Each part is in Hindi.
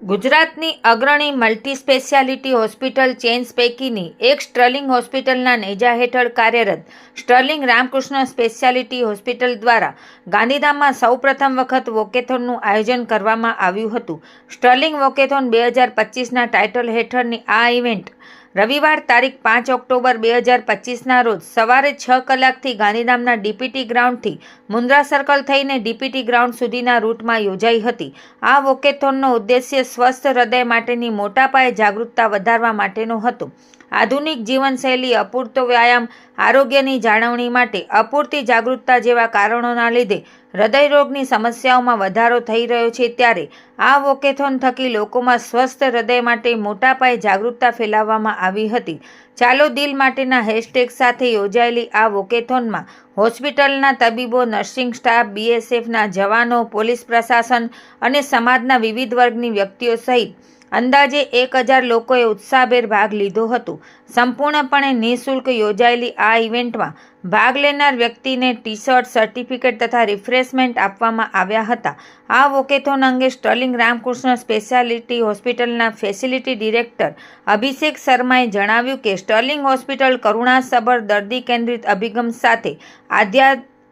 ગુજરાતની અગ્રણી મલ્ટી સ્પેશિયાલિટી હોસ્પિટલ ચેઇન્સ પૈકીની એક સ્ટર્લિંગ હોસ્પિટલના નેજા હેઠળ કાર્યરત સ્ટર્લિંગ રામકૃષ્ણ સ્પેશિયાલિટી હોસ્પિટલ દ્વારા ગાંધીધામમાં સૌપ્રથમ વખત વોકેથોનનું આયોજન કરવામાં આવ્યું હતું। સ્ટર્લિંગ વોકેથોન 2025ના ટાઇટલ હેઠળની આ ઇવેન્ટ રવિવાર તારીખ 5 ઓક્ટોબર 2025ના રોજ સવારે 6 કલાકથી ગાંધીધામના ડીપીટી ગ્રાઉન્ડથી મુન્દ્રા સર્કલ થઈને ડીપીટી ગ્રાઉન્ડ સુધીના રૂટમાં યોજાઈ હતી। આ વોકેથોનનો ઉદ્દેશ્ય સ્વસ્થ હૃદય માટેની મોટા પાયે જાગૃતતા વધારવા માટેનો હતો। આધુનિક જીવનશૈલી, અપૂરતો વ્યાયામ, આરોગ્યની જાળવણી માટે અપૂરતી જાગૃતતા જેવા કારણોના લીધે હૃદયરોગની સમસ્યાઓમાં વધારો થઈ રહ્યો છે, ત્યારે આ વોકેથોન થકી લોકોમાં સ્વસ્થ હૃદય માટે મોટા પાયે જાગૃતતા ફેલાવવામાં આવી હતી। ચાલો દિલ માટેના હેશટેગ સાથે યોજાયેલી આ વોકેથોનમાં હોસ્પિટલના તબીબો, નર્સિંગ સ્ટાફ, બીએસએફના જવાનો, પોલીસ પ્રશાસન અને સમાજના વિવિધ વર્ગની વ્યક્તિઓ સહિત અંદાજે 1000 લોકોએ ઉત્સાહભેર ભાગ લીધો હતો। સંપૂર્ણપણે નિઃશુલ્ક યોજાયેલી આ ઇવેન્ટમાં ભાગ લેનાર વ્યક્તિને ટી-શર્ટ, સર્ટિફિકેટ તથા રિફ્રેશમેન્ટ આપવામાં આવ્યા હતા। આ વોકેથોન અંગે સ્ટર્લિંગ રામકૃષ્ણ સ્પેશિયાલિટી હોસ્પિટલના ફેસિલિટી ડિરેક્ટર અભિષેક શર્માએ જણાવ્યું કે સ્ટર્લિંગ હોસ્પિટલ કરુણાસભર દર્દી કેન્દ્રિત અભિગમ સાથે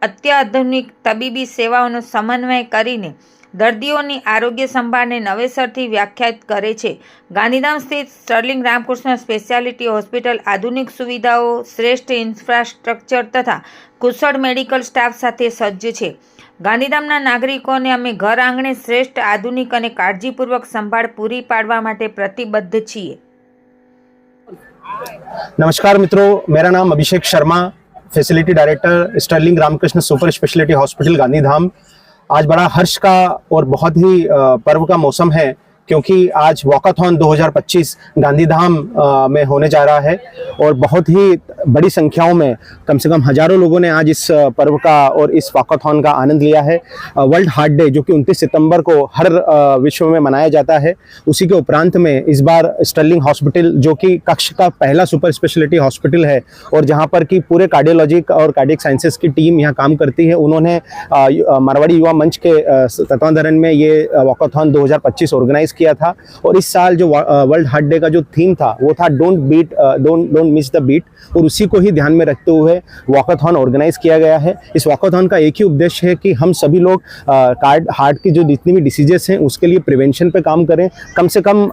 અત્યાધુનિક તબીબી સેવાઓનો સમન્વય કરીને દર્દીઓની આરોગ્ય સંભાળને નવેસરથી વ્યાખ્યાયિત કરે છે। ગાંધીધામ સ્થિત સ્ટર્લિંગ રામકૃષ્ણ સ્પેશિયાલિટી હોસ્પિટલ આધુનિક સુવિધાઓ, શ્રેષ્ઠ ઇન્ફ્રાસ્ટ્રક્ચર તથા કુશળ મેડિકલ સ્ટાફ સાથે સજ્જ છે। ગાંધીધામના નાગરિકોને અમે ઘર આંગણે શ્રેષ્ઠ, આધુનિક અને કાળજીપૂર્વક સંભાળ પૂરી પાડવા માટે પ્રતિબદ્ધ છીએ। नमस्कार मित्रों, मेरा नाम Abhishek Sharma, facility director Sterling Ramakrishna super speciality hospital Gandhidham. आज बड़ा हर्ष का और बहुत ही पर्व का मौसम है, क्योंकि आज वॉकाथॉन 2025 गांधीधाम में होने जा रहा है और बहुत ही बड़ी संख्याओं में कम से कम हजारों लोगों ने आज इस पर्व का और इस वॉकाथॉन का आनंद लिया है। वर्ल्ड हार्ट डे जो कि 29 सितंबर को हर विश्व में मनाया जाता है, उसी के उपरांत में इस बार स्टर्लिंग हॉस्पिटल जो कि कक्ष का पहला सुपर स्पेशलिटी हॉस्पिटल है और जहां पर कि पूरे कार्डियोलॉजी और कार्डियक साइंसेस की टीम यहाँ काम करती है, उन्होंने मारवाड़ी युवा मंच के तत्वाधान में ये वॉकाथॉन 2025 ऑर्गेनाइज किया था। और इस साल जो वर्ल्ड हार्ट डे का जो थीम था वो था डोंट मिस द बीट, और उसी को ही ध्यान में रखते हुए वॉकाथॉन ऑर्गेनाइज किया गया है। इस वॉकाथॉन का एक ही उद्देश्य है कि हम सभी लोग हार्ट की जो जितनी भी डिसीजेस हैं उसके लिए प्रिवेंशन पे काम करें। कम से कम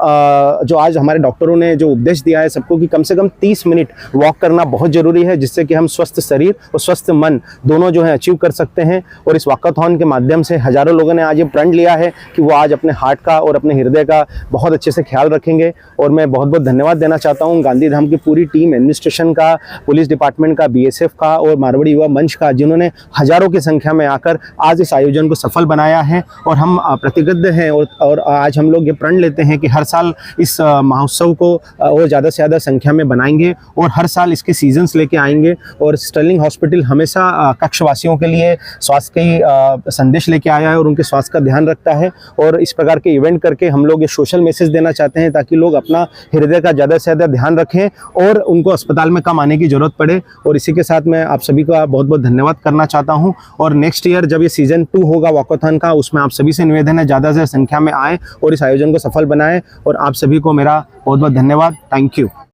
जो आज हमारे डॉक्टरों ने जो उपदेश दिया है सबको कि कम से कम 30 मिनट वॉक करना बहुत ज़रूरी है, जिससे कि हम स्वस्थ शरीर और स्वस्थ मन दोनों जो है अचीव कर सकते हैं। और इस वॉकाथॉन के माध्यम से हजारों लोगों ने आज ये प्रण लिया है कि वो आज अपने हार्ट का और अपने हृदय का बहुत अच्छे से ख्याल रखेंगे। और मैं बहुत बहुत धन्यवाद देना चाहता हूँ गांधीधाम की पूरी टीम, एडमिनिस्ट्रेशन का, पुलिस डिपार्टमेंट का, बीएसएफ का और मारवाड़ी युवा मंच का, जिन्होंने हजारों की संख्या में आकर आज इस आयोजन को सफल बनाया है। और हम प्रतिबद्ध हैं और आज हम लोग ये प्रण लेते हैं कि हर साल इस महोत्सव को और ज़्यादा से ज़्यादा संख्या में बनाएंगे और हर साल इसके सीजन्स लेके आएंगे। और स्टर्लिंग हॉस्पिटल हमेशा कक्षवासियों के लिए स्वास्थ्य की संदेश लेके आया है और उनके स्वास्थ्य का ध्यान रखता है। और इस प्रकार के इवेंट करके हम लोग ये सोशल मैसेज देना चाहते हैं ताकि लोग अपना हृदय का ज़्यादा से ज़्यादा ध्यान रखें और उनको अस्पताल में कम आने की ज़रूरत पड़े। और इसी के साथ मैं आप सभी का बहुत बहुत धन्यवाद करना चाहता हूं। और नेक्स्ट ईयर जब ये सीजन 2 होगा वॉकाथॉन का, उसमें आप सभी से निवेदन है ज़्यादा से संख्या में आएँ और इस आयोजन को सफल बनाएं। और आप सभी को मेरा बहुत बहुत धन्यवाद। Thank you.